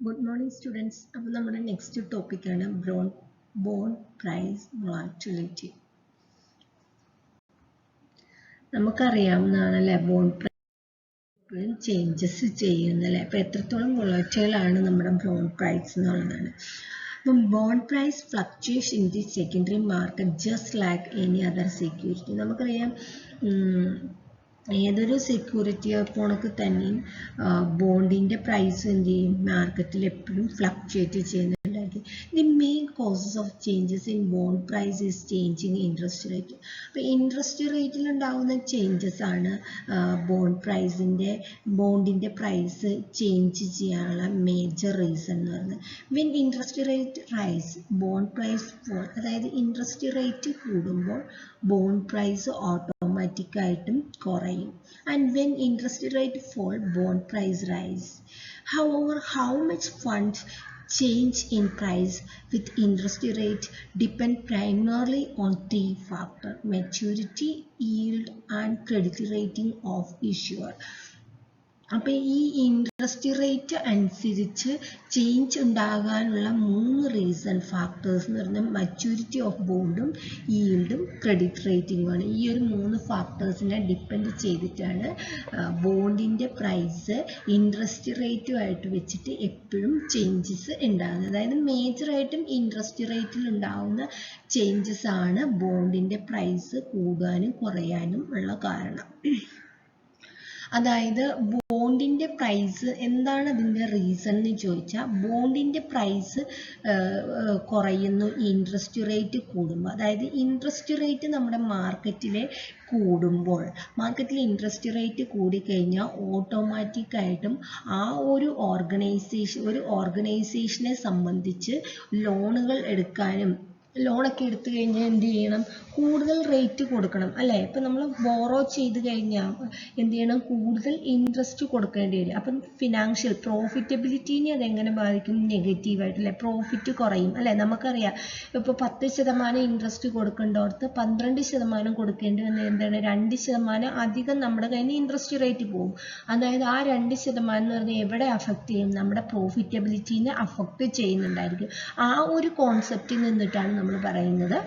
Good morning, students. അപ്പോൾ നമ്മുടെ next ടോപ്പിക്കാണ് ബോണ്ട് പ്രൈസ് വോളറ്റിലിറ്റി. നമുക്കറിയാവുന്നതാണല്ലേ ബോണ്ട് പ്രൈസ് ചേഞ്ചസ് ചെയ്യുന്നല്ലേ. അപ്പോൾ എത്രത്തോളം വോളറ്റൈലാണ് നമ്മുടെ ബോണ്ട് പ്രൈസ് എന്നുള്ളതാണ്. അപ്പം bond price fluctuate in the secondary market just like any other security. നമുക്കറിയാം ഏതൊരു സെക്യൂരിറ്റി പോണക്ക് തന്നെയും ബോണ്ടിൻ്റെ പ്രൈസ് എന്ത് ചെയ്യും മാർക്കറ്റിൽ എപ്പോഴും ഫ്ലക്ച്വേറ്റ് ചെയ്യുന്നുണ്ടായിരിക്കും. The main causes of changes in bond price is changing interest rate. അപ്പോൾ ഇൻട്രസ്റ്റ് റേറ്റിൽ ഉണ്ടാകുന്ന ചേഞ്ചസ് ആണ് ബോണ്ടിൻ്റെ പ്രൈസ് ചേഞ്ച് ചെയ്യാനുള്ള മേജർ റീസൺ എന്ന് പറയുന്നത്. When interest rate rise bond price fall. അതായത് ഇൻട്രസ്റ്റ് റേറ്റ് കൂടുമ്പോൾ ബോണ്ട് പ്രൈസ് ഓട്ടോമാറ്റിക്കായിട്ടും കുറയും. And when interest rate fall, bond price rise. However, how much funds change in price with interest rate depend primarily on three factors: maturity, yield, and credit rating of issuer. അപ്പോൾ ഈ interest rate അനുസരിച്ച് change ഉണ്ടാകാനുള്ള 3 reason factors എന്ന് പറഞ്ഞാൽ maturity of ബോണ്ടും ഈൽഡും credit റേറ്റിംഗുമാണ്. ഈ ഒരു 3 ഫാക്ടേഴ്സിനെ depend ചെയ്തിട്ടാണ് ബോണ്ടിൻ്റെ price interest റേറ്റുമായിട്ട് വെച്ചിട്ട് എപ്പോഴും ചേഞ്ചസ് ഉണ്ടാകുന്നത്. അതായത് മേജറായിട്ടും ഇൻട്രസ്റ്റ് റേറ്റിൽ ഉണ്ടാകുന്ന ചേഞ്ചസ് ആണ് ബോണ്ടിൻ്റെ പ്രൈസ് കൂടാനും കുറയാനും ഉള്ള കാരണം. അതായത് ബോണ്ടിൻ്റെ പ്രൈസ് എന്താണ് അതിൻ്റെ റീസൺ എന്ന് ചോദിച്ചാൽ, ബോണ്ടിൻ്റെ പ്രൈസ് കുറയുന്നു ഇൻട്രസ്റ്റ് റേറ്റ് കൂടുമ്പോൾ. അതായത് ഇൻട്രസ്റ്റ് റേറ്റ് നമ്മുടെ മാർക്കറ്റിൽ ഇൻട്രസ്റ്റ് റേറ്റ് കൂടിക്കഴിഞ്ഞാൽ ഓട്ടോമാറ്റിക്കായിട്ടും ആ ഒരു ഓർഗനൈസേഷനെ സംബന്ധിച്ച് ലോണുകൾ എടുക്കാനും ലോണൊക്കെ എടുത്തു കഴിഞ്ഞാൽ എന്ത് ചെയ്യണം, കൂടുതൽ റേറ്റ് കൊടുക്കണം അല്ലേ. ഇപ്പം നമ്മൾ ബോറോ ചെയ്ത് കഴിഞ്ഞാൽ എന്ത് ചെയ്യണം, കൂടുതൽ ഇൻട്രസ്റ്റ് കൊടുക്കേണ്ടി വരും. അപ്പം ഫിനാൻഷ്യൽ പ്രോഫിറ്റബിലിറ്റീനെ അതെങ്ങനെ ബാധിക്കും, നെഗറ്റീവായിട്ടല്ലേ, പ്രോഫിറ്റ് കുറയും അല്ലേ. നമുക്കറിയാം ഇപ്പോൾ 10% ഇൻട്രസ്റ്റ് കൊടുക്കേണ്ടോടത്ത് 12% കൊടുക്കേണ്ടി വന്ന എന്താണ് 2% അധികം നമ്മുടെ കയ്യിൽ നിന്ന് ഇൻട്രസ്റ്റ് റേറ്റ് പോകും. അതായത് ആ 2% എന്ന് പറഞ്ഞാൽ എവിടെ അഫക്റ്റ് ചെയ്യും, നമ്മുടെ പ്രോഫിറ്റബിലിറ്റീനെ അഫക്റ്റ് ചെയ്യുന്നുണ്ടായിരിക്കും. ആ ഒരു കോൺസെപ്റ്റിൽ നിന്നിട്ടാണ് നമ്മൾ പറയുന്നത്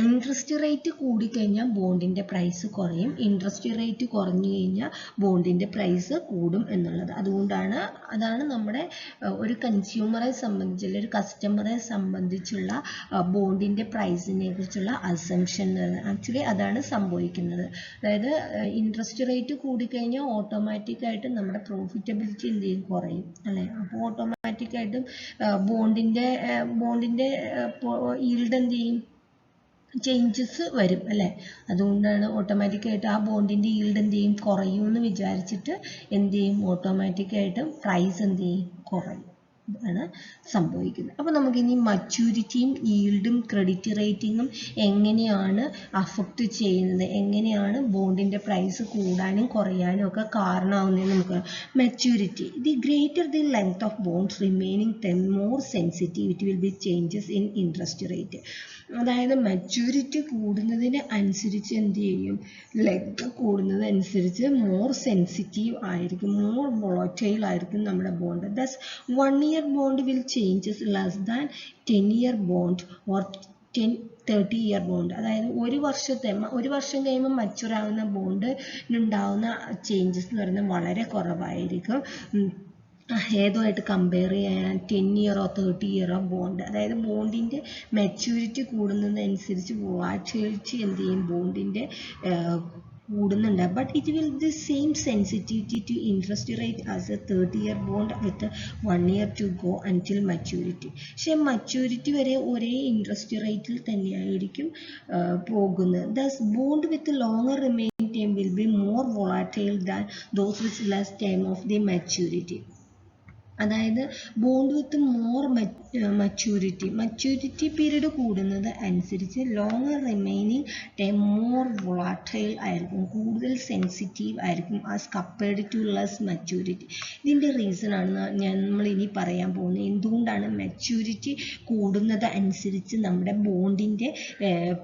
ഇൻട്രസ്റ്റ് റേറ്റ് കൂടിക്കഴിഞ്ഞാൽ ബോണ്ടിൻ്റെ പ്രൈസ് കുറയും, ഇൻട്രസ്റ്റ് റേറ്റ് കുറഞ്ഞു കഴിഞ്ഞാൽ ബോണ്ടിൻ്റെ പ്രൈസ് കൂടും എന്നുള്ളത്. അതാണ് നമ്മുടെ ഒരു കൺസ്യൂമറെ സംബന്ധിച്ചുള്ള ഒരു കസ്റ്റമറെ സംബന്ധിച്ചുള്ള ബോണ്ടിൻ്റെ പ്രൈസിനെ കുറിച്ചുള്ള അസംഷൻ. ആക്ച്വലി അതാണ് സംഭവിക്കുന്നത്. അതായത് ഇൻട്രസ്റ്റ് റേറ്റ് കൂടിക്കഴിഞ്ഞാൽ ഓട്ടോമാറ്റിക്കായിട്ട് നമ്മുടെ പ്രോഫിറ്റബിലിറ്റി എന്ത് ചെയ്യും, കുറയും അല്ലേ. അപ്പോൾ ഓട്ടോമാറ്റിക്കായിട്ടും ബോണ്ടിൻ്റെ ഈൽഡ് എന്ത് ചെയ്യും, ചേഞ്ചസ് വരും അല്ലേ. അതുകൊണ്ടാണ് ഓട്ടോമാറ്റിക്കായിട്ട് ആ ബോണ്ടിൻ്റെ ഈൽഡ് എന്ത് ചെയ്യും, കുറയുമെന്ന് വിചാരിച്ചിട്ട് എന്ത് ചെയ്യും, ഓട്ടോമാറ്റിക്കായിട്ടും പ്രൈസ് എന്ത് ചെയ്യും, കുറയും. ഇതാണ് സംഭവിക്കുന്നത്. അപ്പോൾ നമുക്കിനി മച്യൂരിറ്റിയും ഈൽഡും ക്രെഡിറ്റ് റേറ്റിംഗും എങ്ങനെയാണ് അഫക്റ്റ് ചെയ്യുന്നത്, എങ്ങനെയാണ് ബോണ്ടിൻ്റെ പ്രൈസ് കൂടാനും കുറയാനും ഒക്കെ കാരണമാവുന്നതെന്ന് നമുക്ക്. Maturity, the greater the length of bonds remaining ten more sensitivity will be changes in interest rate. അതായത് മെച്യൂരിറ്റി കൂടുന്നതിന് അനുസരിച്ച് എന്ത് ചെയ്യും, ലെങ്ത് കൂടുന്നതനുസരിച്ച് മോർ സെൻസിറ്റീവ് ആയിരിക്കും, മോർ വോളറ്റൈൽ ആയിരിക്കും നമ്മുടെ bond. Thus 1 year bond will changes less than 10 year bond or 30 year bond. അതായത് ഒരു വർഷം കഴിയുമ്പോൾ മച്യൂർ ആവുന്ന ബോണ്ടിനുണ്ടാവുന്ന ചേഞ്ചസ് എന്ന് പറയുന്നത് വളരെ കുറവായിരിക്കും. ഏതുമായിട്ട് കമ്പയർ ചെയ്യാൻ 10 ഇയറോ 30 ഇയറോ ബോണ്ട്. അതായത് ബോണ്ടിൻ്റെ മെച്യൂരിറ്റി കൂടുന്നതനുസരിച്ച് വോളറ്റിലിറ്റി എന്ത് ചെയ്യും, ബോണ്ടിൻ്റെ കൂടുന്നുണ്ട്. But it will the same sensitivity to interest rate as a 30 year bond with 1 year to go until maturity. പക്ഷേ മച്യൂരിറ്റി വരെ ഒരേ ഇൻട്രസ്റ്റ് റേറ്റിൽ തന്നെയായിരിക്കും പോകുന്നത്. Thus bond with longer remaining time will be more volatile than those with less time of the maturity. അതായത് bond with more maturity period കൂടുന്നത് അനുസരിച്ച് longer remaining time more volatile ആയിരിക്കും, കൂടുതൽ സെൻസിറ്റീവ് ആയിരിക്കും as compared to less maturity. ഇതിൻ്റെ reason ആണ് നമ്മൾ ഇനി പറയാൻ പോകുന്നത്. എന്തുകൊണ്ടാണ് മെച്യൂരിറ്റി കൂടുന്നത് അനുസരിച്ച് നമ്മുടെ ബോണ്ടിൻ്റെ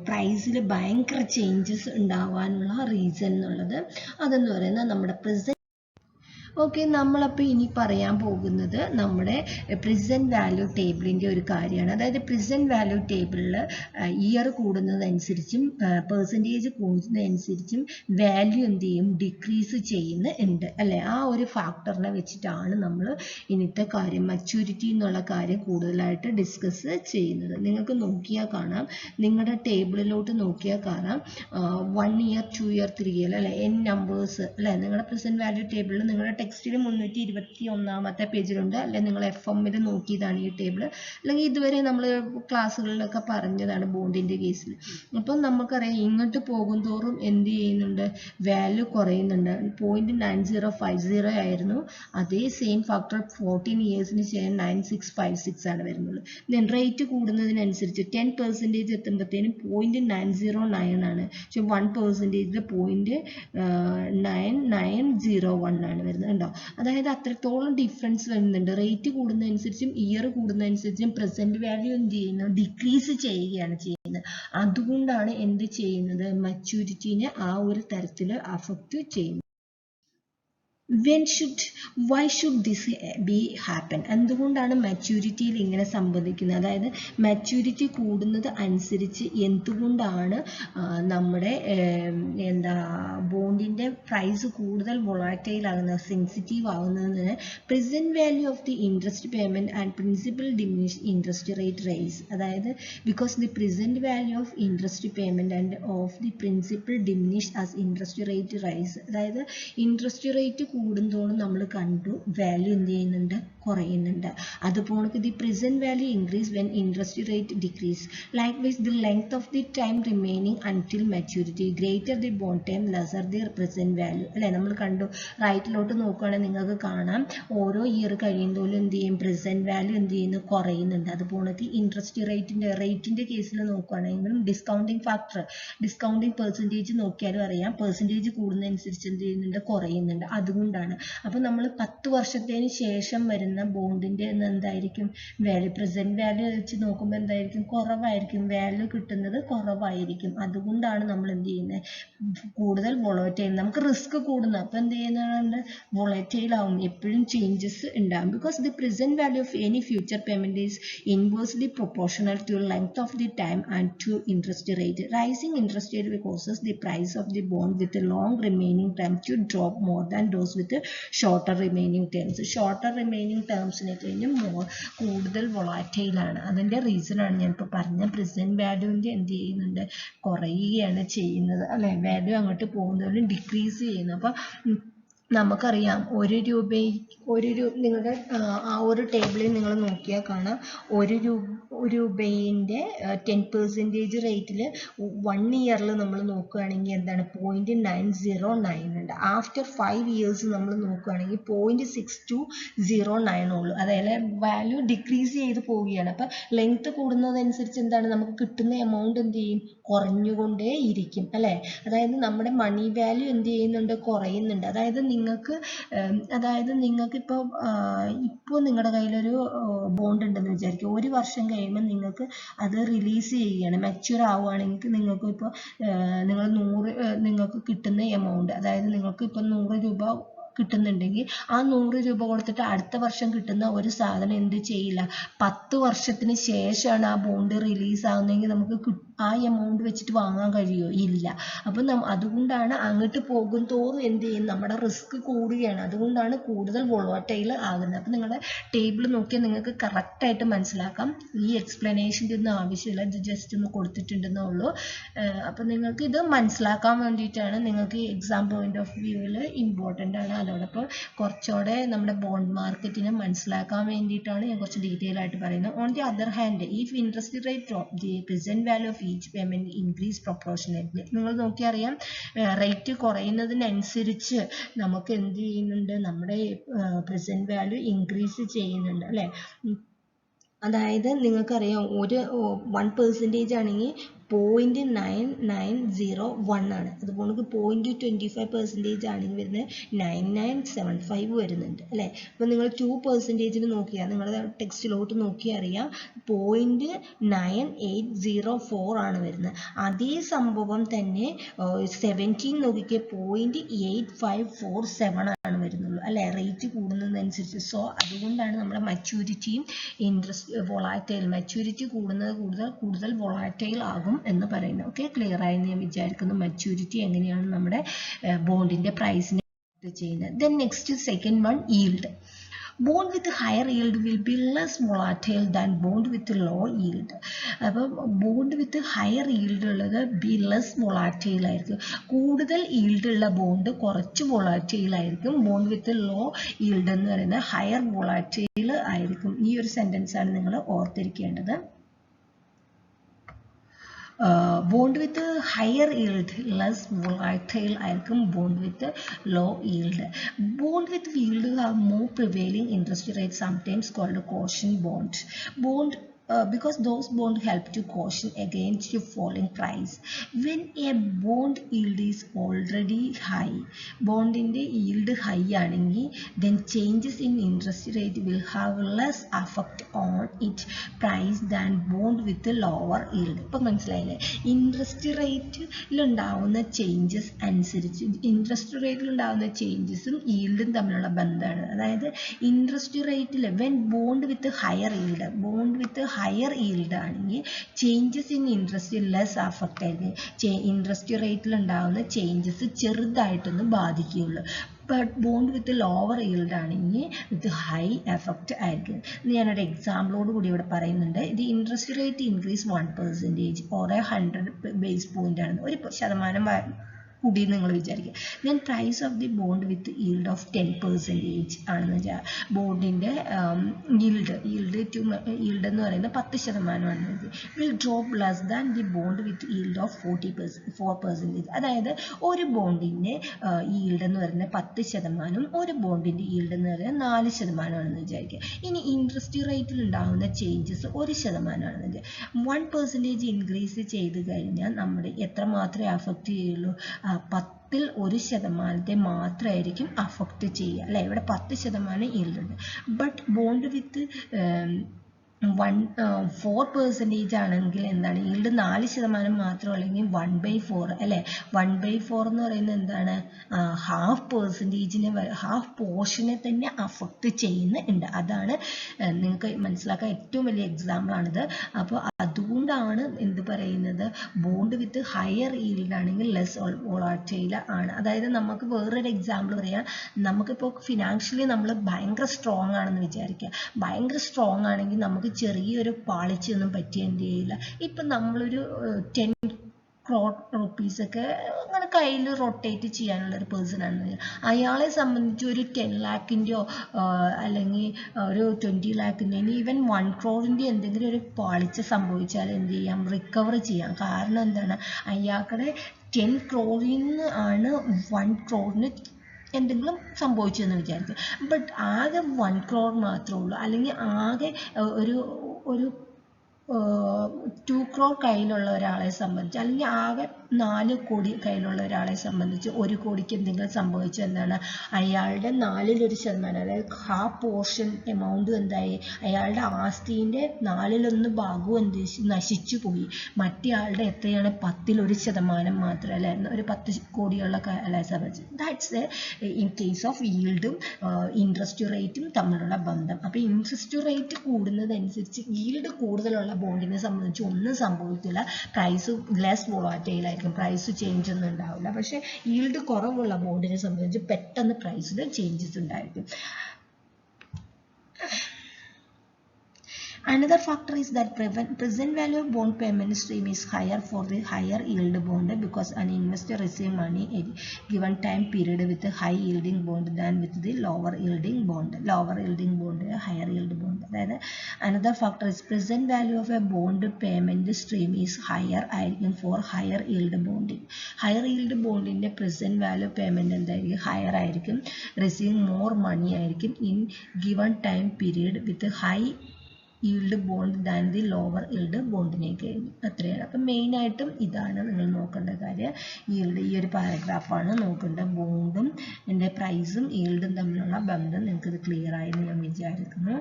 പ്രൈസിൽ ഭയങ്കര ചേഞ്ചസ് ഉണ്ടാവാനുള്ള റീസൺ എന്നുള്ളത്. അതെന്ന് പറയുന്നത് നമ്മുടെ ഓക്കെ, നമ്മളപ്പോൾ ഇനി പറയാൻ പോകുന്നത് നമ്മുടെ പ്രസൻറ്റ് വാല്യൂ ടേബിളിൻ്റെ ഒരു കാര്യമാണ്. അതായത് പ്രസൻറ്റ് വാല്യൂ ടേബിളിൽ ഇയർ കൂടുന്നതനുസരിച്ചും പെർസെൻറ്റേജ് കൂടുന്നതനുസരിച്ചും വാല്യൂ എന്ത് ചെയ്യും, ഡിക്രീസ് ചെയ്യുന്നുണ്ട് അല്ലേ. ആ ഒരു ഫാക്ടറിനെ വെച്ചിട്ടാണ് നമ്മൾ ഇന്നത്തെ കാര്യം മച്യൂരിറ്റി എന്നുള്ള കാര്യം കൂടുതലായിട്ട് ഡിസ്കസ് ചെയ്യുന്നത്. നിങ്ങൾക്ക് നോക്കിയാൽ കാണാം, നിങ്ങളുടെ ടേബിളിലോട്ട് നോക്കിയാൽ കാണാം 1 ഇയർ 2 ഇയർ 3 ഇയർ അല്ലേ, n നമ്പേഴ്സ് അല്ലേ. നിങ്ങളുടെ പ്രസൻറ്റ് വാല്യൂ ടേബിളിൽ നിങ്ങളുടെ ടെക്സ്റ്റിൽ 321 പേജിലുണ്ട് അല്ലെ. നിങ്ങൾ FM-ൽ നോക്കിയതാണ് ഈ ടേബിൾ, അല്ലെങ്കിൽ ഇതുവരെ നമ്മൾ ക്ലാസ്സുകളിലൊക്കെ പറഞ്ഞതാണ് ബോണ്ടിൻ്റെ കേസിൽ. അപ്പം നമുക്കറിയാം ഇങ്ങോട്ട് പോകും തോറും എന്ത് ചെയ്യുന്നുണ്ട്, വാല്യൂ കുറയുന്നുണ്ട്. 0.9050 ആയിരുന്നു, അതേ സെയിം ഫാക്ടർ 14 ഇയേഴ്സിന് ശേഷം 9656 ആണ് വരുന്നത്. ദെൻ റേറ്റ് കൂടുന്നതിനനുസരിച്ച് 10% എത്തുമ്പോഴത്തേനും 0.909 ആണ്, പക്ഷെ 1% 0.9901 ആണ് വരുന്നത് ഉണ്ടോ. അതായത് അത്രത്തോളം ഡിഫറൻസ് വരുന്നുണ്ട്. റേറ്റ് കൂടുന്നതനുസരിച്ചും ഇയർ കൂടുന്നതനുസരിച്ചും പ്രസന്റ് വാല്യൂ എന്ത് ചെയ്യുന്നു, ഡിക്രീസ് ചെയ്യുകയാണ് ചെയ്യുന്നത്. അതുകൊണ്ടാണ് എന്ത് ചെയ്യുന്നത്, മച്യൂരിറ്റീനെ ആ ഒരു തരത്തിൽ അഫക്റ്റ് ചെയ്യുന്നത്. why should this be happen? എന്തുകൊണ്ടാണ് മച്യൂരിറ്റിയിൽ ഇങ്ങനെ സംഭവിക്കുന്നത്? അതായത് മച്യൂരിറ്റി കൂടുന്നത് അനുസരിച്ച് എന്തുകൊണ്ടാണ് നമ്മുടെ ബോണ്ടിൻ്റെ പ്രൈസ് കൂടുതൽ വൊളാറ്റൈൽ ആകുന്നത്, സെൻസിറ്റീവ് ആകുന്നതിന് present value of the interest payment and principal diminish interest rate rise. അതായത് because the present value of interest payment and of the principal diminish as interest rate rise. അതായത് interest rate കൂടുന്തോറും നമ്മൾ കണ്ടു value എന്ത് ചെയ്യുന്നുണ്ട്, കുറയുന്നുണ്ട്. അതുപോലെ the present value increase when interest rate decrease. Likewise the length of the time remaining until maturity greater the bond time lesser the present value അല്ലെ. നമ്മൾ കണ്ടു റൈറ്റിലോട്ട് നോക്കുകയാണെങ്കിൽ നിങ്ങൾക്ക് കാണാം ഓരോ ഇയർ കഴിയുമ്പോഴും എന്ത് ചെയ്യും, പ്രസന്റ് വാല്യൂ എന്ത് ചെയ്യുന്നു, കുറയുന്നുണ്ട്. അതുപോലെ ഇൻട്രസ്റ്റ് റേറ്റിന്റെ കേസിൽ നോക്കുകയാണെങ്കിലും ഡിസ്കൗണ്ടിങ് ഫാക്ടർ, ഡിസ്കൗണ്ടിങ് പെർസെൻറ്റേജ് നോക്കിയാലും അറിയാം, പെർസെൻറ്റേജ് കൂടുന്നതനുസരിച്ച് എന്ത് ചെയ്യുന്നുണ്ട്, കുറയുന്നുണ്ട്. അതുകൊണ്ടാണ് അപ്പോൾ നമ്മൾ 10 വർഷത്തിന് ശേഷം വരുന്ന ബോണ്ടിന്റെ എന്തായിരിക്കും വാല്യൂ, പ്രസന്റ് വാല്യൂ വെച്ച് നോക്കുമ്പോൾ എന്തായിരിക്കും, കുറവായിരിക്കും, വാല്യൂ കിട്ടുന്നത് കുറവായിരിക്കും. അതുകൊണ്ടാണ് നമ്മൾ എന്ത് ചെയ്യുന്നത്, കൂടുതൽ വൊളറ്റൈൽ, നമുക്ക് റിസ്ക് കൂടുന്നു. അപ്പോൾ എന്ത് ചെയ്യുന്നുണ്ട്, വൊളറ്റൈൽ ആവും, എപ്പോഴും ചേഞ്ചസ് ഉണ്ടാകും. Because the present value of any future payment is inversely proportional to length of the time and to interest rate. Rising interest rate causes the price of the bond with a long remaining term to drop more than those with shorter remaining terms. Shorter remaining ടേംസിനെ കഴിഞ്ഞും കൂടുതൽ volatile ആണ്. അതിൻ്റെ reason ആണ് ഞാൻ ഇപ്പോൾ പറഞ്ഞ present വാല്യൂവിൻ്റെ എന്ത് ചെയ്യുന്നുണ്ട്, കുറയുകയാണ് ചെയ്യുന്നത് അല്ലെ. വാല്യൂ അങ്ങോട്ട് പോകുന്നതിലും ഡിക്രീസ് ചെയ്യുന്നു. അപ്പം നമുക്കറിയാം നിങ്ങളുടെ ആ ഒരു ടേബിളിൽ നിങ്ങൾ നോക്കിയാൽ കാണാം, രൂപയുടെ 10% റേറ്റിൽ 1 ഇയറിൽ നമ്മൾ നോക്കുകയാണെങ്കിൽ എന്താണ് 0.909 ഉണ്ട്. ആഫ്റ്റർ 5 ഇയേഴ്സ് നമ്മൾ നോക്കുകയാണെങ്കിൽ 0.6209 ഉള്ളൂ. അതായത് വാല്യൂ ഡിക്രീസ് ചെയ്ത് പോവുകയാണ്. അപ്പം ലെങ്ത് കൂടുന്നതനുസരിച്ച് എന്താണ്, നമുക്ക് കിട്ടുന്ന എമൗണ്ട് എന്ത് ചെയ്യും, കുറഞ്ഞുകൊണ്ടേ ഇരിക്കും അല്ലേ. അതായത് നമ്മുടെ മണി വാല്യൂ എന്ത് ചെയ്യുന്നുണ്ട്, കുറയുന്നുണ്ട്. അതായത് നിങ്ങൾക്ക് ഇപ്പോൾ നിങ്ങളുടെ കയ്യിലൊരു ബോണ്ട് ഉണ്ടെന്ന് വിചാരിക്കും, 1 വർഷം കഴിയുമ്പോൾ നിങ്ങൾക്ക് അത് റിലീസ് ചെയ്യുകയാണ്, മെച്യൂർ ആവുകയാണെങ്കിൽ നിങ്ങൾക്ക് ഇപ്പോൾ നിങ്ങൾക്ക് കിട്ടുന്ന എമൗണ്ട്, അതായത് നിങ്ങൾക്ക് ഇപ്പോൾ 100 രൂപ കിട്ടുന്നുണ്ടെങ്കിൽ ആ 100 രൂപ കൊടുത്തിട്ട് അടുത്ത വർഷം കിട്ടുന്ന ഒരു സാധനം എന്ത് ചെയ്യില്ല, 10 വർഷത്തിന് ശേഷമാണ് ആ ബോണ്ട് റിലീസ് ആകുന്നതെങ്കിൽ നമുക്ക് ആ എമൗണ്ട് വെച്ചിട്ട് വാങ്ങാൻ കഴിയുമോ, ഇല്ല. അപ്പം അതുകൊണ്ടാണ് അങ്ങോട്ട് പോകും തോറും എന്ത് ചെയ്യും, നമ്മുടെ റിസ്ക് കൂടുകയാണ്. അതുകൊണ്ടാണ് കൂടുതൽ വൊളറ്റൈൽ ആകുന്നത്. അപ്പം നിങ്ങളുടെ ടേബിൾ നോക്കിയാൽ നിങ്ങൾക്ക് കറക്റ്റായിട്ട് മനസ്സിലാക്കാം. ഈ എക്സ്പ്ലനേഷൻ്റെ ഒന്നും ആവശ്യമില്ല, ഇത് ജസ്റ്റ് ഒന്ന് കൊടുത്തിട്ടുണ്ടെന്നേ ഉള്ളൂ. അപ്പം നിങ്ങൾക്ക് ഇത് മനസ്സിലാക്കാൻ വേണ്ടിയിട്ടാണ്, നിങ്ങൾക്ക് എക്സാം പോയിന്റ് ഓഫ് വ്യൂവിൽ ഇമ്പോർട്ടൻ്റ് ആണ്. അതോടൊപ്പം കുറച്ചുകൂടെ നമ്മുടെ ബോണ്ട് മാർക്കറ്റിനെ മനസ്സിലാക്കാൻ വേണ്ടിയിട്ടാണ് ഞാൻ കുറച്ച് ഡീറ്റെയിൽ ആയിട്ട് പറയുന്നത്. On the other hand, if interest rate drop, the present value of each payment increase proportionately. നിങ്ങൾ നോക്കിയാൽ അറിയാം, റേറ്റ് കുറയുന്നതിനനുസരിച്ച് നമുക്ക് എന്ത് ചെയ്യുന്നുണ്ട്, നമ്മുടെ പ്രസന്റ് വാല്യൂ ഇൻക്രീസ് ചെയ്യുന്നുണ്ട് അല്ലേ. അതായത് നിങ്ങൾക്കറിയാം 1% ആണെങ്കിൽ 0.9901 ആണ്. അതുപോലെ 0.25% ആണെങ്കിൽ വരുന്നത് 9975 വരുന്നുണ്ട് അല്ലേ. അപ്പോൾ നിങ്ങൾ 2% നോക്കിയാൽ, നിങ്ങളുടെ ടെക്സ്റ്റിലോട്ട് നോക്കിയാൽ അറിയാം 0.9804 ആണ് വരുന്നത്. അതേ സംഭവം തന്നെ 17 നോക്കിയാൽ 0.8547 ആണ് വരുന്നുള്ളൂ അല്ലെ, റേറ്റ് കൂടുന്നതനുസരിച്ച്. സോ അതുകൊണ്ടാണ് നമ്മുടെ മച്യൂരിറ്റിയും ഇൻട്രസ്റ്റ് വോളാറ്റൈൽ, മെച്യൂരിറ്റി കൂടുതൽ വോളാറ്റൈൽ ആകും എന്ന് പറയുന്നത്. ഓക്കെ, ക്ലിയർ ആയി ഞാൻ വിചാരിക്കുന്നു മെച്യൂരിറ്റി എങ്ങനെയാണ് നമ്മുടെ ബോണ്ടിന്റെ പ്രൈസിനെ ചെയ്യുന്നത്. Then next second one, yield. Bond with higher yield will be less volatile than bond with low yield. അപ്പം ബോണ്ട് വിത്ത് ഹയർ ഈൽഡ് ഉള്ളത് ബി ലെസ് വോളാറ്റൈൽ ആയിരിക്കും. കൂടുതൽ ഈൽഡ് ഉള്ള ബോണ്ട് കുറച്ച് വോളാറ്റൈൽ ആയിരിക്കും. ബോണ്ട് വിത്ത് ലോ ഈൽഡ് എന്ന് പറയുന്നത് higher volatile ആയിരിക്കും. ഈ ഒരു സെന്റൻസ് ആണ് നിങ്ങൾ ഓർത്തിരിക്കേണ്ടത്. Bond with higher yield less volatile ആയിരിക്കും. Bond with low yield. Bond with yield have more prevailing interest rate, sometimes called caution bond. Because those bonds help to caution against falling price. When a bond yield is already high, bond in the yield high ആണെങ്കിൽ then changes in interest rate will have less effect on its price than bond with lower yield. ഇപ്പം മനസ്സിലായില്ലേ, interest റേറ്റിൽ ഉണ്ടാവുന്ന changes അനുസരിച്ച്, interest റേറ്റിൽ ഉണ്ടാവുന്ന ചേഞ്ചസും ഈൽഡും തമ്മിലുള്ള ബന്ധമാണ്. അതായത് ഇൻട്രസ്റ്റ് റേറ്റിൽ when bond with higher yield, bond with higher yield ആണെങ്കിൽ changes in interest less affect ആയിരിക്കും. ഇൻട്രസ്റ്റ് റേറ്റിൽ ഉണ്ടാകുന്ന ചേഞ്ചസ് ചെറുതായിട്ടൊന്ന് ബാധിക്കുകയുള്ളൂ. But bond with lower yield ആണെങ്കിൽ വിത്ത് ഹൈ എഫക്റ്റ് ആയിരിക്കും. ഞാനൊരു എക്സാമ്പിളോട് കൂടി ഇവിടെ പറയുന്നുണ്ട്. ഇത് interest rate increase 1% or 100 base point ആണ്, 1% കൂടി നിങ്ങൾ വിചാരിക്കുക. Then price of the bond with yield of 10% ആണെന്ന് വെച്ചാൽ ബോണ്ടിൻ്റെ ഈൽഡ് എന്ന് പറയുന്നത് 10% will drop less than the bond with yield of 4%. അതായത് ഒരു ബോണ്ടിൻ്റെ ഈൽഡ് എന്ന് പറയുന്നത് 10%, ഒരു ബോണ്ടിൻ്റെ ഈൽഡ് എന്ന് പറയുന്നത് 4% വിചാരിക്കുക. ഇനി ഇൻട്രസ്റ്റ് റേറ്റിൽ ഉണ്ടാകുന്ന ചേഞ്ചസ് 1% ആണെന്ന് വെച്ചാൽ 1% ഇൻക്രീസ് ചെയ്ത് കഴിഞ്ഞാൽ നമ്മുടെ എത്ര മാത്രമേ അഫക്റ്റ് ചെയ്യുള്ളൂ, 10ൽ 1% മാത്രമായിരിക്കും അഫക്റ്റ് ചെയ്യുക, അല്ലെ. ഇവിടെ 10% ഈൽഡ് ഉണ്ട്. ബട്ട് ബോണ്ട് വിത്ത് 4% ആണെങ്കിൽ എന്താണ്, ഈൽഡ് 4% മാത്രം, അല്ലെങ്കിൽ 1/4, അല്ലെ. 1/4 എന്ന് പറയുന്നത് എന്താണ്, ഹാഫ് പോർഷനെ തന്നെ അഫക്റ്റ് ചെയ്യുന്നുണ്ട്. അതാണ് നിങ്ങൾക്ക് മനസ്സിലാക്കാൻ ഏറ്റവും വലിയ എക്സാമ്പിൾ ആണിത്. അപ്പോൾ അതുകൊണ്ടാണ് എന്ത് പറയുന്നത്, ബോണ്ട് വിത്ത് ഹയർ ഈൽഡ് ആണെങ്കിൽ ലെസ് വോളാറ്റൈൽ ആണ്. അതായത് നമുക്ക് വേറൊരു എക്സാമ്പിൾ പറയാം. നമുക്കിപ്പോൾ ഫിനാൻഷ്യലി നമ്മൾ ഭയങ്കര സ്ട്രോങ് ആണെന്ന് വിചാരിക്കുക. ഭയങ്കര സ്ട്രോങ് ആണെങ്കിൽ നമുക്ക് ചെറിയൊരു പാളിച്ചൊന്നും പറ്റി എന്ത് ചെയ്യില്ല. ഇപ്പം നമ്മളൊരു 10 crore rupees ഒക്കെ അങ്ങനെ കയ്യിൽ റൊട്ടേറ്റ് ചെയ്യാനുള്ള ഒരു പേഴ്സൺ ആണെന്ന്, അയാളെ സംബന്ധിച്ച് ഒരു 10 lakhൻ്റെയോ അല്ലെങ്കിൽ ഒരു 20 lakhൻ്റെ, ഈവൻ 1 crore എന്തെങ്കിലും ഒരു പാളിച്ച സംഭവിച്ചാൽ എന്ത് ചെയ്യാം, റിക്കവർ ചെയ്യാം. കാരണം എന്താണ്, അയാൾക്കുടെ 10 crore ആണ് 1 crore എന്തെങ്കിലും സംഭവിച്ചെന്ന് വിചാരിക്കുക. ബട്ട് ആകെ 1 crore മാത്രമേ ഉള്ളൂ, അല്ലെങ്കിൽ ആകെ ഒരു 2 crore കയ്യിലുള്ള ഒരാളെ സംബന്ധിച്ച്, അല്ലെങ്കിൽ ആകെ 4 കോടി കയ്യിലുള്ള ഒരാളെ സംബന്ധിച്ച് 1 കോടിക്ക് എന്തെങ്കിലും സംഭവിച്ചു എന്താണ്, അയാളുടെ 4%, അതായത് ഹാഫ് പോർഷൻ എമൗണ്ട് എന്തായി, അയാളുടെ ആസ്തിൻ്റെ 4/1 ഭാഗവും എന്ത് നശിച്ചു പോയി. മറ്റേ ആളുടെ എത്രയാണ്, 10ൽ 1% മാത്രം, അല്ലെ. ഒരു 10 കോടിയുള്ള അല്ലെ സംബന്ധിച്ച്. ദാറ്റ്സ് ഇൻ കേസ് ഓഫ് ഈൽഡും ഇൻട്രസ്റ്റ് റേറ്റും തമ്മിലുള്ള ബന്ധം. അപ്പോൾ ഇൻട്രസ്റ്റ് റേറ്റ് കൂടുന്നതനുസരിച്ച് ഈൽഡ് കൂടുതലുള്ള ബോണ്ടിനെ സംബന്ധിച്ച് ഒന്നും സംഭവിക്കില്ല, പ്രൈസ് ലെസ് വോളാറ്റൈൽ ആയിരിക്കും, പ്രൈസ് ചേഞ്ച് ഒന്നും ഉണ്ടാവില്ല. പക്ഷേ ഈൽഡ് കുറവുള്ള ബോണ്ടിനെ സംബന്ധിച്ച് പെട്ടെന്ന് പ്രൈസിൽ ചേഞ്ചസ് ഉണ്ടായിരിക്കും. Another factor is that present value of bond payment stream is higher for the higher yield bond because an investor receives money at given time period with a high yielding bond than with the lower yielding bond. Higher yield bond. Another factor is present value of a bond payment stream is higher for higher yield bonding. Higher yield bond in the present value payment and higher receiving more money in given time period with a high yield bond than the lower yield ബോണ്ടിനേക്ക്. അത്രയാണ്. അപ്പം മെയിനായിട്ടും ഇതാണ് നിങ്ങൾ നോക്കേണ്ട കാര്യം. Yield ഈ ഒരു പാരഗ്രാഫാണ് നോക്കേണ്ടത്. ബോണ്ടും എൻ്റെ പ്രൈസും ഈൽഡും തമ്മിലുള്ള ബന്ധം നിങ്ങൾക്കിത് ക്ലിയർ ആയെന്ന് ഞാൻ വിചാരിക്കുന്നു.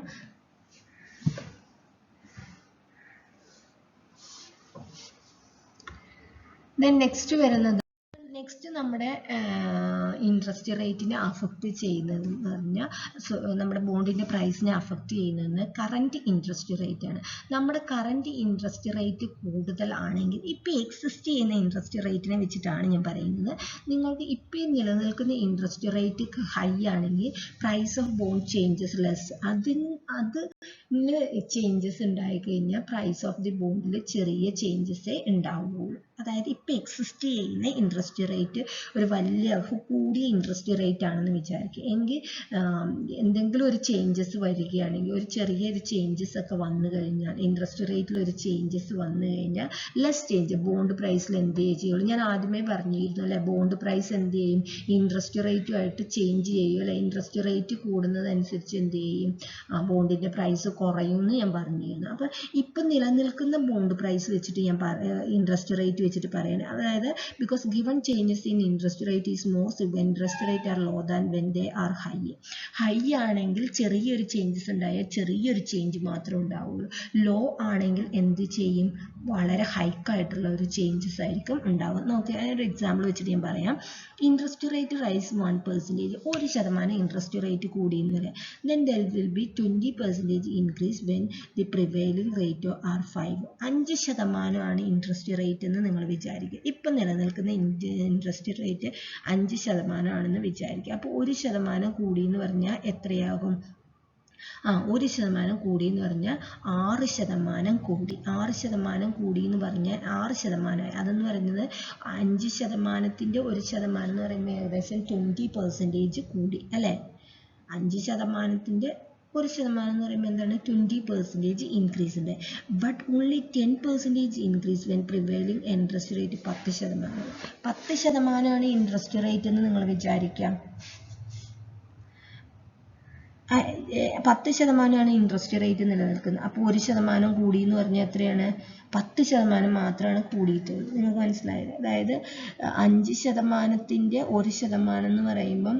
ദെൻ നെക്സ്റ്റ് നമ്മുടെ ഇൻട്രസ്റ്റ് റേറ്റിനെ അഫക്റ്റ് ചെയ്യുന്നതെന്ന് പറഞ്ഞാൽ നമ്മുടെ ബോണ്ടിൻ്റെ പ്രൈസിനെ അഫക്റ്റ് ചെയ്യുന്നത് കറൻറ്റ് ഇൻട്രസ്റ്റ് റേറ്റ് ആണ്. നമ്മുടെ കറൻറ്റ് ഇൻട്രസ്റ്റ് റേറ്റ് കൂടുതലാണെങ്കിൽ ഇപ്പോൾ എക്സിസ്റ്റ് ചെയ്യുന്ന ഇൻട്രസ്റ്റ് റേറ്റിനെ വെച്ചിട്ടാണ് ഞാൻ പറയുന്നത്. നിങ്ങൾക്ക് ഇപ്പോൾ നിലനിൽക്കുന്ന ഇൻട്രസ്റ്റ് റേറ്റ് ഹൈ ആണെങ്കിൽ price of bond changes less. അത് ചേഞ്ചസ് ഉണ്ടായിക്കഴിഞ്ഞാൽ പ്രൈസ് ഓഫ് ദി ബോണ്ടിൽ ചെറിയ ചേഞ്ചസേ ഉണ്ടാവുകയുള്ളൂ. അതായത് ഇപ്പോൾ എക്സിസ്റ്റ് ചെയ്യുന്ന ഇൻട്രസ്റ്റ് റേറ്റ് ഒരു വലിയ കൂടിയ ഇൻട്രസ്റ്റ് റേറ്റ് ആണെന്ന് വിചാരിക്കുക. എങ്കിൽ എന്തെങ്കിലും ഒരു ചേഞ്ചസ് വരികയാണെങ്കിൽ, ഒരു ചെറിയൊരു ചേഞ്ചസ് ഒക്കെ വന്നു കഴിഞ്ഞാൽ, ഇൻട്രസ്റ്റ് റേറ്റിൽ ഒരു ചേഞ്ചസ് വന്നു കഴിഞ്ഞാൽ ലെസ് ചേഞ്ച് ബോണ്ട് പ്രൈസിൽ എന്ത് ചെയ്യുള്ളൂ. ഞാൻ ആദ്യമേ പറഞ്ഞിരുന്നു അല്ലെ, ബോണ്ട് പ്രൈസ് എന്ത് ചെയ്യും, ഇൻട്രസ്റ്റ് റേറ്റുമായിട്ട് ചേഞ്ച് ചെയ്യും അല്ലെ. ഇൻട്രസ്റ്റ് റേറ്റ് കൂടുന്നതനുസരിച്ച് എന്ത് ചെയ്യും, ബോണ്ടിൻ്റെ പ്രൈസ് കുറയും എന്ന് ഞാൻ പറഞ്ഞിരുന്നു. അപ്പം ഇപ്പം നിലനിൽക്കുന്ന ബോണ്ട് പ്രൈസ് വെച്ചിട്ട് ഞാൻ ഇൻട്രസ്റ്റ് റേറ്റ് വെച്ചിട്ട് പറയുന്നത്, അതായത് because given changes in interest rate is most when interest rate are low than when they are high. High ആണെങ്കിൽ ചെറിയൊരു ചേഞ്ചസ് ഉണ്ടായാൽ ചെറിയൊരു ചേഞ്ച് മാത്രമേ ഉണ്ടാവുള്ളൂ. ലോ ആണെങ്കിൽ എന്ത് ചെയ്യും, വളരെ ഹൈക്കായിട്ടുള്ള ഒരു ചേഞ്ചസ് ആയിരിക്കും ഉണ്ടാവുക. നോക്കി ഒരു എക്സാമ്പിൾ വെച്ചിട്ട് ഞാൻ പറയാം. Interest rate rise 1%, 1% interest rate കൂടിയെന്ന് വരാം. Then there will be 20% increase when the prevailing rate are 5. 5% interest rate എന്ന് നിങ്ങൾ വിചാരിക്കുക. ഇപ്പം നിലനിൽക്കുന്ന ഇൻട്രസ്റ്റ് റേറ്റ് 5% വിചാരിക്കുക. അപ്പോൾ 1% കൂടി എന്ന് പറഞ്ഞാൽ എത്രയാകും? 1% കൂടി എന്ന് പറഞ്ഞാൽ 6% കൂടി. 6% കൂടി എന്ന് പറഞ്ഞാൽ 6%. അതെന്ന് പറയുന്നത് 5%-ൻ്റെ 1% എന്ന് പറയുമ്പോൾ ഏകദേശം 20% കൂടി അല്ലേ. 5%-ൻ്റെ 1% എന്ന് പറയുമ്പോൾ എന്താണ്, 20% ഇൻക്രീസ് ഉണ്ട്. But only 10% increase when prevailing interest rate 10%. 10% interest rate എന്ന് നിങ്ങൾ വിചാരിക്കാം. 10% ഇൻട്രസ്റ്റ് റേറ്റ് നിലനിൽക്കുന്നത്. അപ്പോൾ 1% കൂടി എന്ന് പറഞ്ഞാൽ എത്രയാണ്, 10% മാത്രമാണ് കൂടിയിട്ടുള്ളത്. നിങ്ങൾക്ക് മനസ്സിലായത്? അതായത് 5%-ൻ്റെ 1% എന്ന് പറയുമ്പം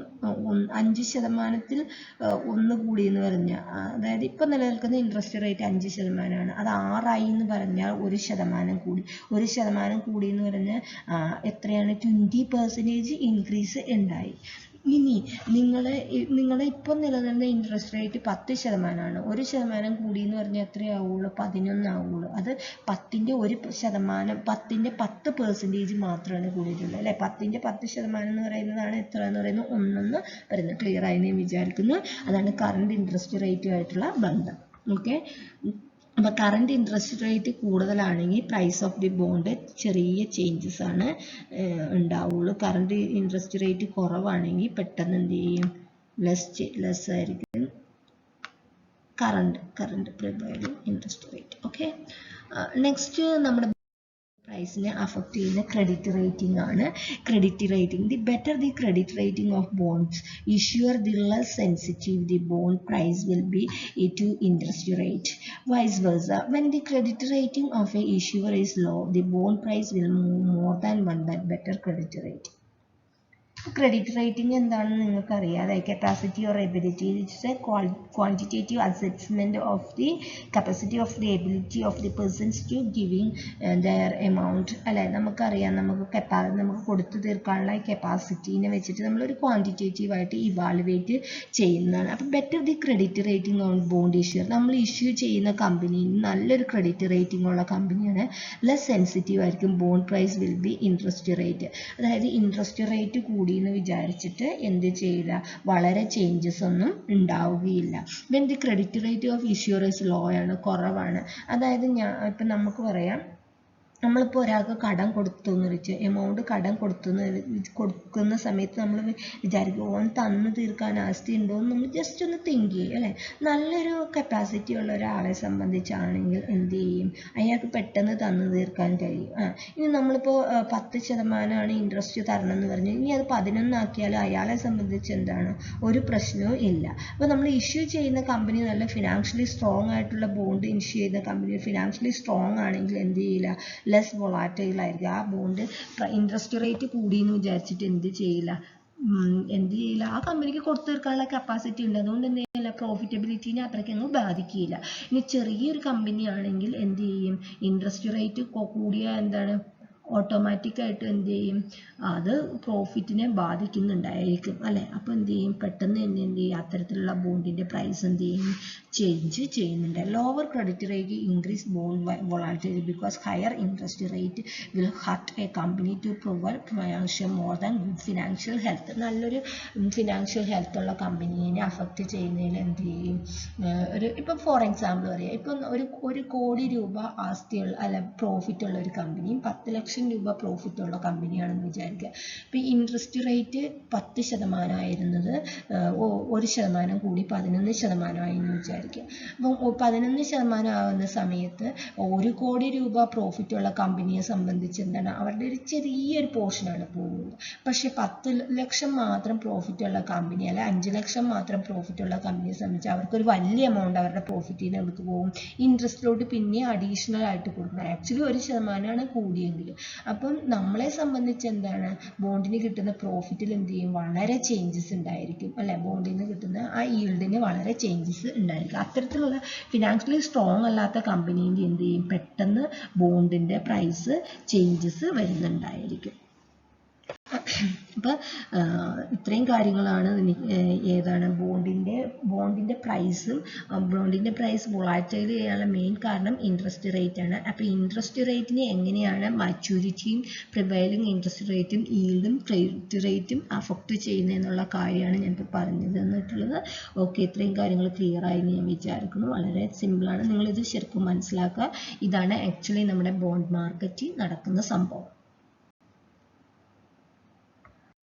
5%-ൽ 1 കൂടി എന്ന് പറഞ്ഞാൽ, അതായത് ഇപ്പം നിലനിൽക്കുന്ന ഇൻട്രസ്റ്റ് റേറ്റ് 5%ആണ്. അത് 6 എന്ന് പറഞ്ഞാൽ 1% കൂടി. 1% കൂടി എന്ന് പറഞ്ഞാൽ എത്രയാണ്, 20% ഇൻക്രീസ് ഉണ്ടായി. ഇനി നിങ്ങളെ ഇപ്പം നിലനിൽക്കുന്ന ഇൻട്രസ്റ്റ് റേറ്റ് 10%ആണ്. 1% കൂടി എന്ന് പറഞ്ഞാൽ എത്രയാവുള്ളൂ, 11 ആവുള്ളൂ. അത് 10-ൻ്റെ 1%, 10-ൻ്റെ 10% മാത്രമാണ് കൂടിയിട്ടുള്ളത് അല്ലേ. 10-ൻ്റെ 10% എന്ന് പറയുന്നതാണ് എത്ര എന്ന് പറയുന്നത്, 1 പറയുന്നത്. ക്ലിയർ ആയി ഞാൻ വിചാരിക്കുന്നു. അതാണ് കറണ്ട് ഇൻട്രസ്റ്റ് റേറ്റുമായിട്ടുള്ള ബന്ധം. ഓക്കെ. അപ്പോൾ കറണ്ട് ഇൻട്രസ്റ്റ് റേറ്റ് കൂടുതലാണെങ്കിൽ പ്രൈസ് ഓഫ് ദി ബോണ്ട് ചെറിയ ചേഞ്ചസ് ആണ് ഉണ്ടാവുള്ളൂ. കറണ്ട് ഇൻട്രസ്റ്റ് റേറ്റ് കുറവാണെങ്കിൽ പെട്ടെന്ന് എന്ത് ചെയ്യും, ലെസ് ആയിരിക്കും current prevailing interest rate. Okay. Next നമ്മുടെ പ്രൈസിനെ അഫക്റ്റ് ചെയ്യുന്ന ക്രെഡിറ്റ് റേറ്റിംഗ് ആണ്. Credit rating, the better the credit rating of bonds issuer, the less sensitive the bond price will be to interest rate. Vice versa, when the credit rating of a issuer is low, the bond price will move more than one that better credit rating. Credit rating എന്താണെന്ന് നിങ്ങൾക്കറിയാം. അതായത് capacity or ability, it's a quantitative assessment of the capacity of the ability of the persons to giving their amount അല്ലേ. നമുക്കറിയാം, നമുക്ക് കൊടുത്തു തീർക്കാനുള്ള കപ്പാസിറ്റീനെ വെച്ചിട്ട് നമ്മളൊരു ക്വാണ്ടിറ്റേറ്റീവായിട്ട് ഇവാലുവേറ്റ് ചെയ്യുന്നതാണ്. അപ്പോൾ better the credit rating on bond issuer, നമ്മൾ ഇഷ്യൂ ചെയ്യുന്ന കമ്പനി നല്ലൊരു ക്രെഡിറ്റ് റേറ്റിംഗ് ഉള്ള കമ്പനിയാണ്. ലെസ് സെൻസിറ്റീവ് ആയിരിക്കും bond price will be interest rate. അതായത് ഇൻട്രസ്റ്റ് റേറ്റ് കൂടി എന്ന് വിചാരിച്ചിട്ട് എന്ത് ചെയ്യില്ല, വളരെ ചേഞ്ചസ് ഒന്നും ഉണ്ടാവുകയില്ല. When the credit rate of issuer is low ആണ്, കുറവാണ്. അതായത് ഇപ്പം നമുക്ക് പറയാം, നമ്മളിപ്പോൾ ഒരാൾക്ക് കടം കൊടുത്തു എന്ന് വെച്ച് എമൗണ്ട് കടം കൊടുക്കുന്ന സമയത്ത് നമ്മൾ വിചാരിക്കും ഓൻ തന്നു തീർക്കാൻ ആസ്തി ഉണ്ടോ എന്ന് നമ്മൾ ജസ്റ്റ് ഒന്ന് തിങ്ക് ചെയ്യും അല്ലേ. നല്ലൊരു കപ്പാസിറ്റി ഉള്ള ഒരാളെ സംബന്ധിച്ചാണെങ്കിൽ എന്ത് ചെയ്യും, അയാൾക്ക് പെട്ടെന്ന് തന്നു തീർക്കാൻ കഴിയും. ഇനി നമ്മളിപ്പോൾ 10% ഇൻട്രസ്റ്റ് തരണം എന്ന് പറഞ്ഞു, ഇനി അത് 11 ആക്കിയാൽ അയാളെ സംബന്ധിച്ച് എന്താണ്, ഒരു പ്രശ്നവും ഇല്ല. അപ്പോൾ നമ്മൾ ഇഷ്യൂ ചെയ്യുന്ന കമ്പനി നല്ല ഫിനാൻഷ്യലി സ്ട്രോങ് ആയിട്ടുള്ള ബോണ്ട് ഇഷ്യൂ ചെയ്യുന്ന കമ്പനി ഫിനാൻഷ്യലി സ്ട്രോങ് ആണെങ്കിൽ എന്ത് ചെയ്യില്ല, ലെസ് വൊളാറ്റൈൽ ആയിരിക്കും. ആ ബോണ്ട് ഇൻട്രസ്റ്റ് റേറ്റ് കൂടി എന്ന് വിചാരിച്ചിട്ട് എന്ത് ചെയ്യില്ല, ആ കമ്പനിക്ക് കൊടുത്തു തീർക്കാനുള്ള കപ്പാസിറ്റി ഉണ്ട്. അതുകൊണ്ട് എന്ത് ചെയ്യില്ല, പ്രോഫിറ്റബിലിറ്റീനെ അത്രയ്ക്കങ്ങ് ബാധിക്കില്ല. ഇനി ചെറിയൊരു കമ്പനി ആണെങ്കിൽ എന്ത് ചെയ്യും, ഇൻട്രസ്റ്റ് റേറ്റ് കൂടിയ എന്താണ് ഓട്ടോമാറ്റിക്കായിട്ട് എന്ത് ചെയ്യും, അത് പ്രോഫിറ്റിനെ ബാധിക്കുന്നുണ്ടായിരിക്കും അല്ലേ. അപ്പോൾ എന്ത് ചെയ്യും, പെട്ടെന്ന് തന്നെ എന്ത് ചെയ്യും, അത്തരത്തിലുള്ള ബോണ്ടിൻ്റെ പ്രൈസ് എന്ത് ചെയ്യും, ചേഞ്ച് ചെയ്യുന്നുണ്ട്. Lower credit rate increase bond volatility because higher interest rate will hurt a company to provide financial more than good financial health. നല്ലൊരു ഫിനാൻഷ്യൽ ഹെൽത്ത് ഉള്ള കമ്പനീനെ അഫക്റ്റ് ചെയ്യുന്നതിൽ എന്ത് ചെയ്യും, ഇപ്പം ഫോർ എക്സാമ്പിൾ പറയാം, ഇപ്പം ഒരു കോടി രൂപ ആസ്തിയുള്ള അല്ല പ്രോഫിറ്റ് ഉള്ള ഒരു കമ്പനിയും 10 ലക്ഷം രൂപ പ്രോഫിറ്റ് ഉള്ള കമ്പനിയാണെന്ന് വിചാരിക്കുക. ഇപ്പം ഇൻട്രസ്റ്റ് റേറ്റ് 10% ആയിരുന്നത് 1% കൂടി 11% ആയി എന്ന് വിചാരിക്കുക. അപ്പം 11% ആവുന്ന സമയത്ത് 1 കോടി രൂപ പ്രോഫിറ്റ് ഉള്ള കമ്പനിയെ സംബന്ധിച്ച് എന്താണ്, അവരുടെ ഒരു ചെറിയൊരു പോർഷനാണ് പോകുന്നത്. പക്ഷെ 10 ലക്ഷം മാത്രം പ്രോഫിറ്റ് ഉള്ള കമ്പനി അല്ല 5 ലക്ഷം മാത്രം പ്രോഫിറ്റ് ഉള്ള കമ്പനിയെ സംബന്ധിച്ച് അവർക്കൊരു വലിയ എമൗണ്ട് അവരുടെ പ്രോഫിറ്റിന് എടുത്ത് പോകും. ഇൻട്രസ്റ്റിലോട്ട് പിന്നെ അഡീഷണൽ ആയിട്ട് കൊടുക്കണം. ആക്ച്വലി 1% കൂടിയെങ്കിൽ. അപ്പം നമ്മളെ സംബന്ധിച്ച് എന്താണ്, ബോണ്ടിന് കിട്ടുന്ന പ്രോഫിറ്റിൽ എന്ത് ചെയ്യും, വളരെ ചേഞ്ചസ് ഉണ്ടായിരിക്കും അല്ലെ. ബോണ്ടിന് കിട്ടുന്ന ആ ഈൽഡിന് വളരെ ചേഞ്ചസ് ഉണ്ടായിരിക്കും. അത്തരത്തിലുള്ള ഫിനാൻഷ്യലി സ്ട്രോങ് അല്ലാത്ത കമ്പനീൻ്റെ എന്ത് ചെയ്യും, പെട്ടെന്ന് ബോണ്ടിൻ്റെ പ്രൈസ് ചേഞ്ചസ് വരുന്നുണ്ടായിരിക്കും. അപ്പോൾ ഇത്രയും കാര്യങ്ങളാണ് ഏതാണ് ബോണ്ടിൻ്റെ പ്രൈസും. ബോണ്ടിൻ്റെ പ്രൈസ് വോളറ്റൈൽ ചെയ്യാനുള്ള മെയിൻ കാരണം ഇൻട്രസ്റ്റ് റേറ്റ് ആണ്. അപ്പോൾ ഇൻട്രസ്റ്റ് റേറ്റിനെ എങ്ങനെയാണ് മാച്യൂരിറ്റിയും പ്രിവൈലിംഗ് ഇൻട്രസ്റ്റ് റേറ്റും ഈൽഡും ക്രെഡിറ്റ് റേറ്റും അഫക്റ്റ് ചെയ്യുന്നതെന്നുള്ള കാര്യമാണ് ഞാനിപ്പോൾ പറഞ്ഞു തന്നിട്ടുള്ളത്. ഓക്കെ, ഇത്രയും കാര്യങ്ങൾ ക്ലിയർ ആയി ഞാൻ വിചാരിക്കുന്നു. വളരെ സിമ്പിളാണ്, നിങ്ങളിത് ശരിക്കും മനസ്സിലാക്കുക. ഇതാണ് ആക്ച്വലി നമ്മുടെ ബോണ്ട് മാർക്കറ്റിൽ നടക്കുന്ന സംഭവം.